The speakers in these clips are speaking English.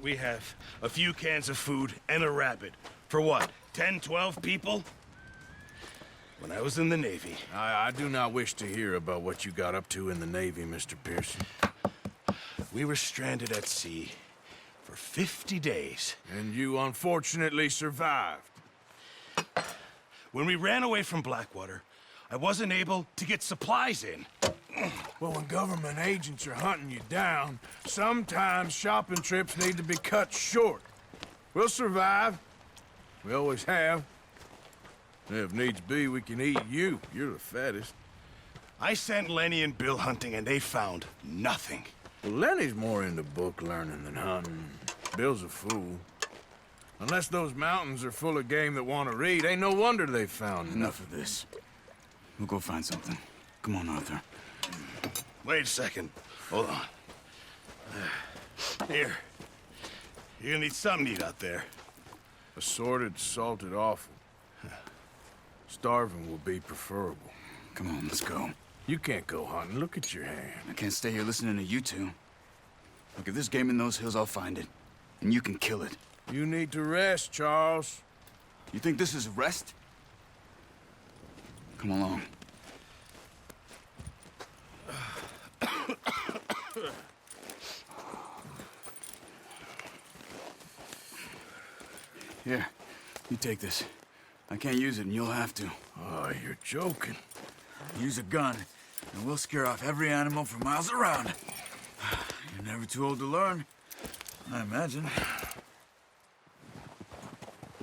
we have a few cans of food and a rabbit. For what, 10, 12 people? When I was in the Navy... I do not wish to hear about what you got up to in the Navy, Mr. Pearson. We were stranded at sea for 50 days. And you unfortunately survived. When we ran away from Blackwater, I wasn't able to get supplies in. Well, when government agents are hunting you down, sometimes shopping trips need to be cut short. We'll survive. We always have. If needs be, we can eat you. You're the fattest. I sent Lenny and Bill hunting, and they found nothing. Well, Lenny's more into book learning than hunting. Bill's a fool. Unless those mountains are full of game that want to read, ain't no wonder they found Enough of this. We'll go find something. Come on, Arthur. Wait a second. Hold on. Here. You're gonna need something to eat out there. Assorted, salted offal. Starving will be preferable. Come on, let's go. You can't go hunting. Look at your hand. I can't stay here listening to you two. Look, if there's game in those hills, I'll find it. And you can kill it. You need to rest, Charles. You think this is rest? Come along. Here, you take this. I can't use it, and you'll have to. Oh, you're joking. Use a gun, and we'll scare off every animal for miles around. You're never too old to learn, I imagine.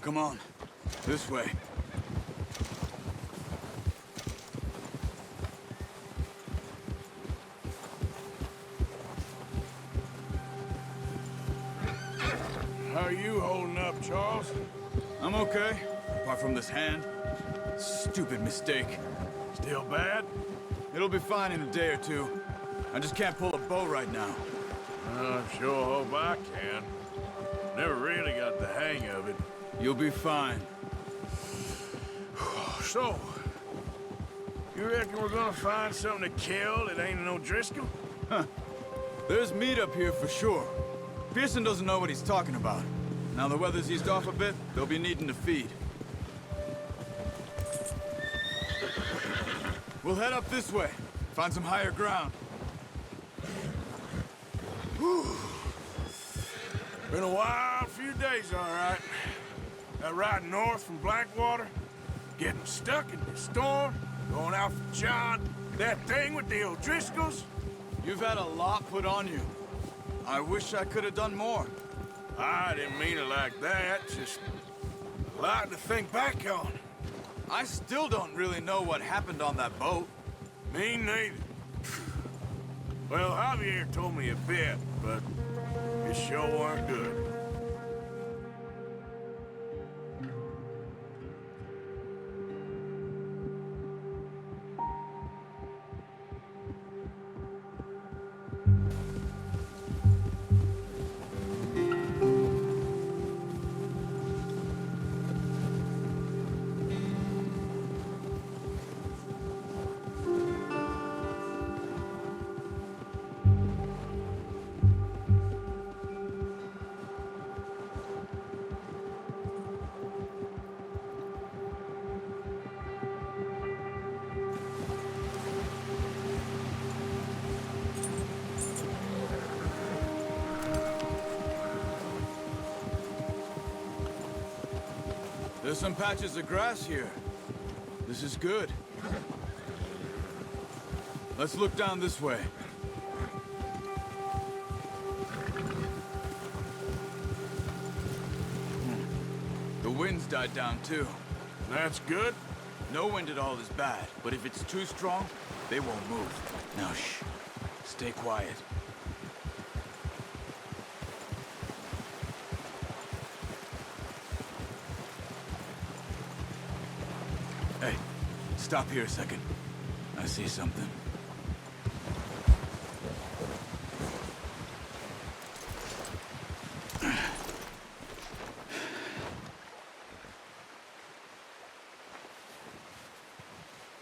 Come on, this way. How are you holding up, Charles? I'm okay, apart from this hand. Stupid mistake. Still bad? It'll be fine in a day or two. I just can't pull a bow right now. I sure hope I can. Never really got the hang of it. You'll be fine. So, you reckon we're gonna find something to kill that ain't no Driscoll? Huh. There's meat up here for sure. Pearson doesn't know what he's talking about. Now the weather's eased off a bit, they'll be needing to feed. We'll head up this way. Find some higher ground. Whew. Been a wild few days, all right. That ride north from Blackwater, getting stuck in the storm, going out for John, that thing with the O'Driscolls. You've had a lot put on you. I wish I could have done more. I didn't mean it like that, just a lot to think back on. I still don't really know what happened on that boat. Me neither. Well, Javier told me a bit, but it sure weren't good. There's some patches of grass here. This is good. Let's look down this way. The wind's died down too. That's good. No wind at all is bad, but if it's too strong, they won't move. Now shh. Stay quiet. Hey, stop here a second. I see something.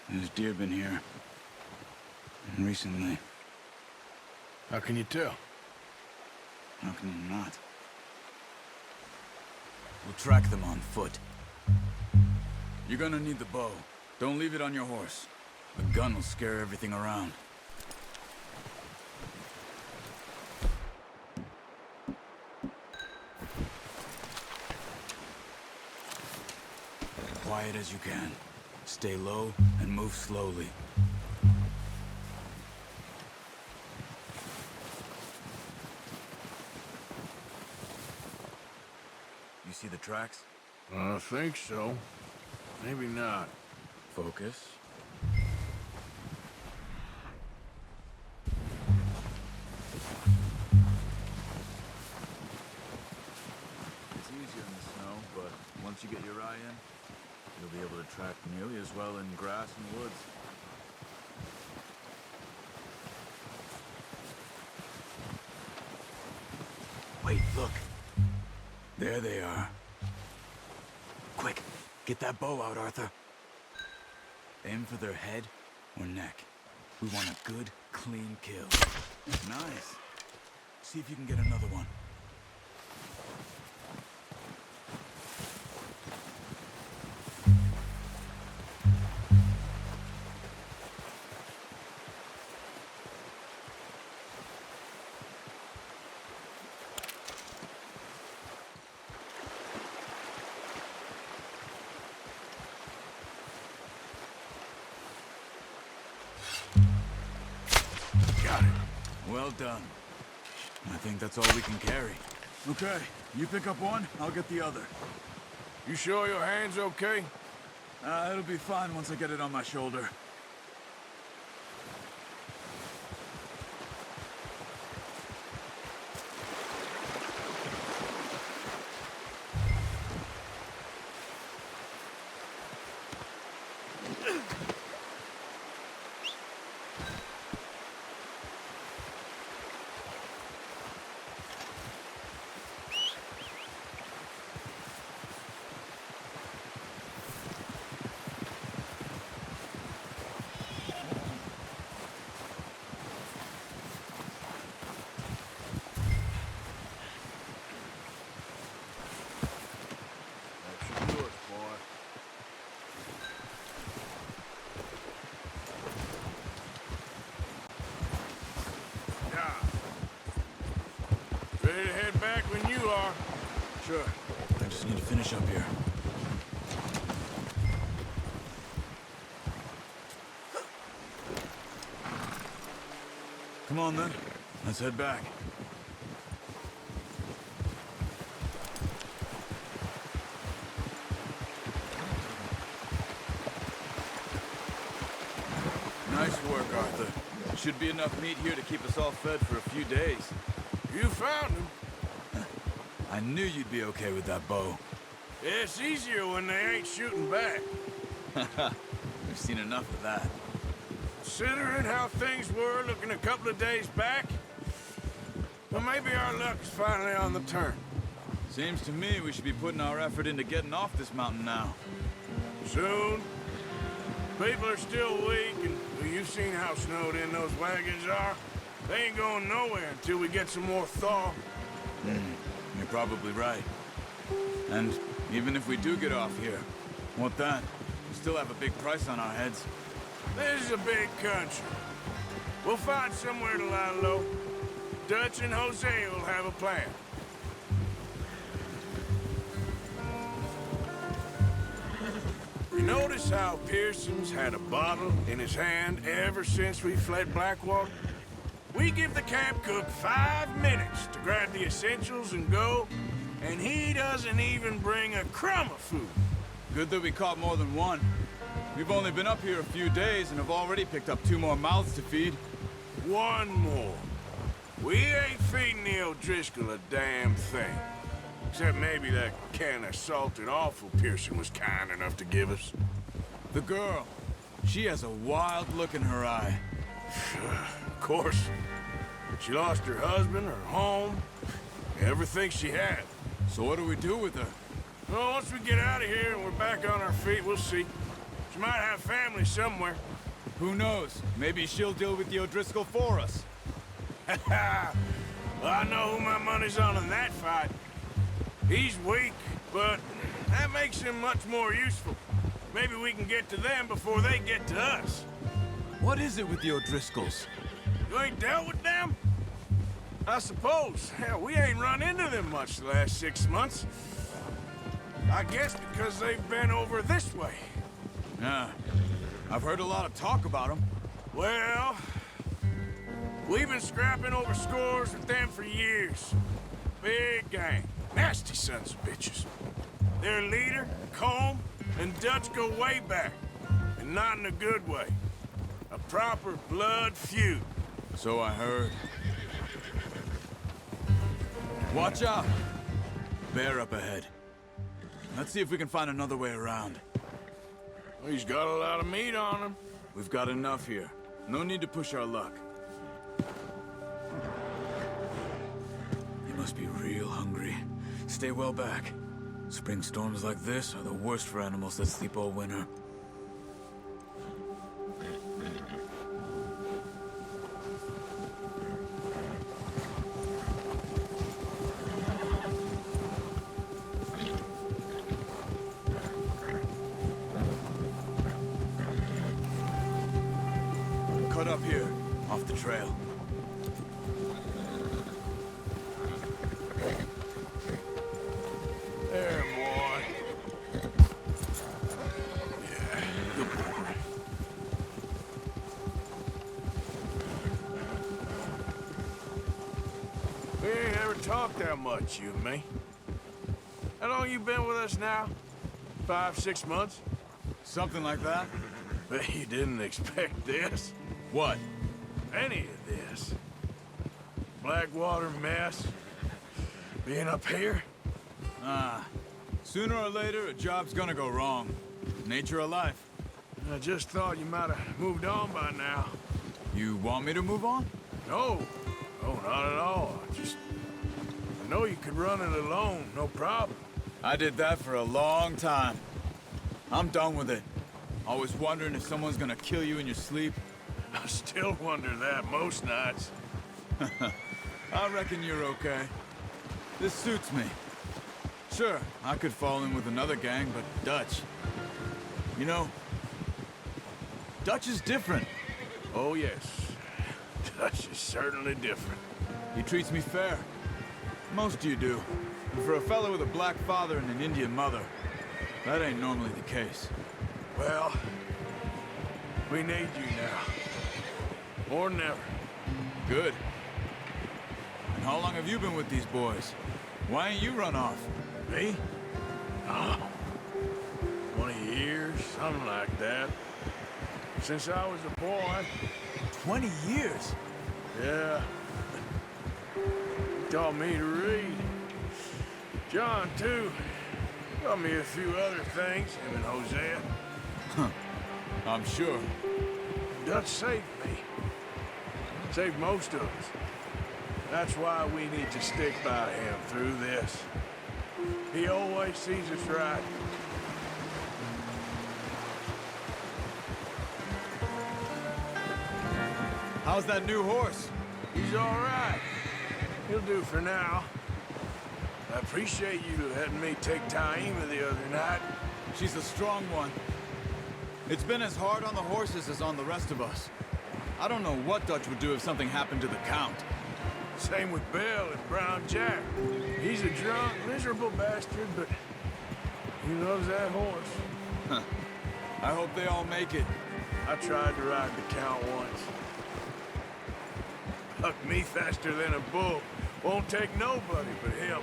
There's deer been here. Recently. How can you tell? How can you not? We'll track them on foot. You're gonna need the bow. Don't leave it on your horse. The gun will scare everything around. Quiet as you can. Stay low and move slowly. You see the tracks? I think so. Maybe not. Focus. It's easier in the snow, but once you get your eye in, you'll be able to track nearly as well in grass and woods. Wait, look. There they are. Quick, get that bow out, Arthur. Aim for their head or neck. We want a good, clean kill. Nice. See if you can get another one. Got it. Well done. I think that's all we can carry. Okay, you pick up one, I'll get the other. You sure your hand's okay? It'll be fine once I get it on my shoulder. That should do it, boy. Yeah. Ready to head back when you are. Sure. I just need to finish up here. Come on then. Let's head back. Nice work, Arthur. Should be enough meat here to keep us all fed for a few days. You found him. I knew you'd be okay with that bow. It's easier when they ain't shooting back. We've seen enough of that. Considering how things were looking a couple of days back, well, maybe our luck's finally on the turn. Seems to me we should be putting our effort into getting off this mountain now. Soon. People are still weak, and well, you've seen how snowed in those wagons are. They ain't going nowhere until we get some more thaw. You're probably right. And even if we do get off here, what then? We still have a big price on our heads. This is a big country. We'll find somewhere to lie low. Dutch and Jose will have a plan. You notice how Pearson's had a bottle in his hand ever since we fled Blackwater? We give the camp cook 5 minutes to grab the essentials and go, and he doesn't even bring a crumb of food. Good that we caught more than one. We've only been up here a few days and have already picked up 2 more mouths to feed. One more. We ain't feeding the O'Driscoll a damn thing. Except maybe that can of salted offal Pearson was kind enough to give us. The girl. She has a wild look in her eye. Of course. She lost her husband, her home, everything she had. So what do we do with her? Well, once we get out of here and we're back on our feet, we'll see. She might have family somewhere. Who knows? Maybe she'll deal with the O'Driscoll for us. Well, I know who my money's on in that fight. He's weak, but that makes him much more useful. Maybe we can get to them before they get to us. What is it with the O'Driscolls? You ain't dealt with them? I suppose. Hell, we ain't run into them much the last 6 months. I guess because they've been over this way. Yeah, I've heard a lot of talk about them. Well, we've been scrapping over scores with them for years. Big gang. Nasty sons of bitches. Their leader, Combe, and Dutch go way back. And not in a good way. A proper blood feud. So I heard. Watch out! Bear up ahead. Let's see if we can find another way around. Well, he's got a lot of meat on him. We've got enough here. No need to push our luck. You must be real hungry. Stay well back. Spring storms like this are the worst for animals that sleep all winter. Cut up here, off the trail. There, boy. Yeah, good boy. We ain't ever talked that much, you and me. How long you been with us now? 5, 6 months? Something like that? Bet you didn't expect this. What? Any of this. Blackwater mess. Being up here. Sooner or later, a job's gonna go wrong. Nature of life. I just thought you might have moved on by now. You want me to move on? No. No, not at all. I know you could run it alone, no problem. I did that for a long time. I'm done with it. Always wondering if someone's gonna kill you in your sleep. I still wonder that most nights. I reckon you're okay. This suits me. Sure, I could fall in with another gang, but Dutch... You know, Dutch is different. Oh, yes. Dutch is certainly different. He treats me fair. Most of you do. And for a fellow with a black father and an Indian mother, that ain't normally the case. Well, we need you now. More than ever. Good. And how long have you been with these boys? Why ain't you run off? Me? Oh, 20 years, something like that. Since I was a boy. 20 years? Yeah. He taught me to read. John, too. Taught me a few other things, him and Hosea. I'm sure. Dutch saved me. Saved most of us. That's why we need to stick by him through this. He always sees us right. How's that new horse? He's all right. He'll do for now. I appreciate you letting me take Taima the other night. She's a strong one. It's been as hard on the horses as on the rest of us. I don't know what Dutch would do if something happened to the Count. Same with Bill and Brown Jack. He's a drunk, miserable bastard, but he loves that horse. I hope they all make it. I tried to ride the Count once. Bucked me faster than a bull. Won't take nobody but him.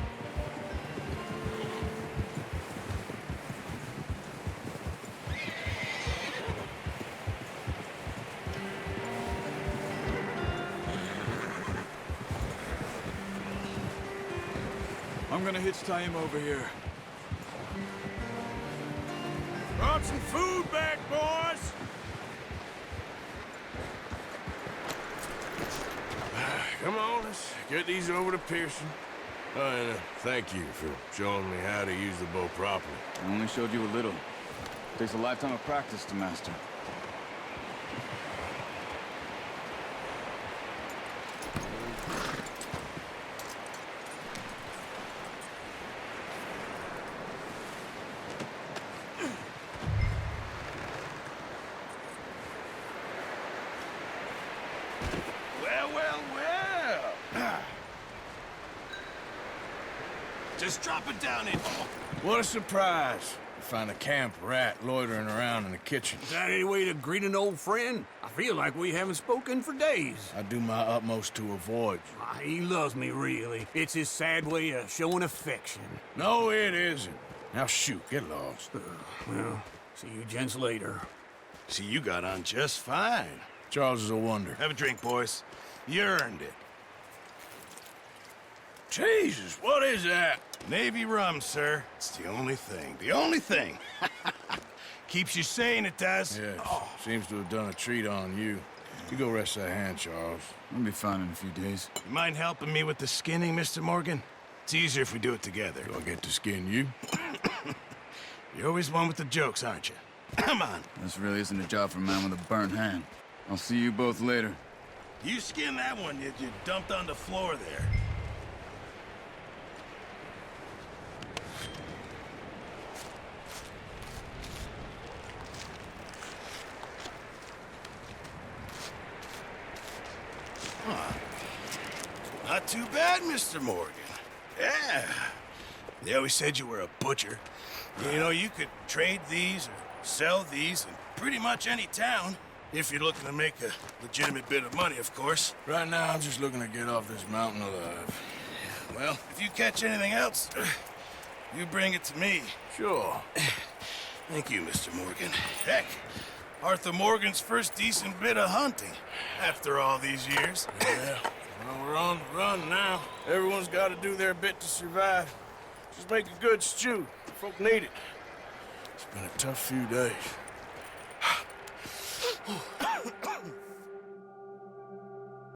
I'm gonna hitch Taima over here. Brought some food back, boys! Come on, let's get these over to Pearson. Oh, and thank you for showing me how to use the bow properly. I only showed you a little. Takes a lifetime of practice to master. Just drop it down in. What a surprise. To find a camp rat loitering around in the kitchen. Is that any way to greet an old friend? I feel like we haven't spoken for days. I do my utmost to avoid you. He loves me, really. It's his sad way of showing affection. No, it isn't. Now shoot, get lost. Well, see you gents later. See, you got on just fine. Charles is a wonder. Have a drink, boys. You earned it. Jesus, what is that? Navy rum, sir. It's the only thing. The only thing. Keeps you sane, it does. Yes, seems to have done a treat on you. You go rest that hand, Charles. We'll be fine in a few days. You mind helping me with the skinning, Mr. Morgan? It's easier if we do it together. Do I get to skin you? You're always one with the jokes, aren't you? Come on. This really isn't a job for a man with a burnt hand. I'll see you both later. You skin that one you dumped on the floor there. Huh. Not too bad, Mr. Morgan. Yeah. They always said you were a butcher. You know, you could trade these or sell these in pretty much any town. If you're looking to make a legitimate bit of money, of course. Right now, I'm just looking to get off this mountain alive. Well, if you catch anything else, you bring it to me. Sure. Thank you, Mr. Morgan. Heck, Arthur Morgan's first decent bit of hunting after all these years. Yeah, well, we're on the run now. Everyone's got to do their bit to survive. Just make a good stew. Folk need it. It's been a tough few days.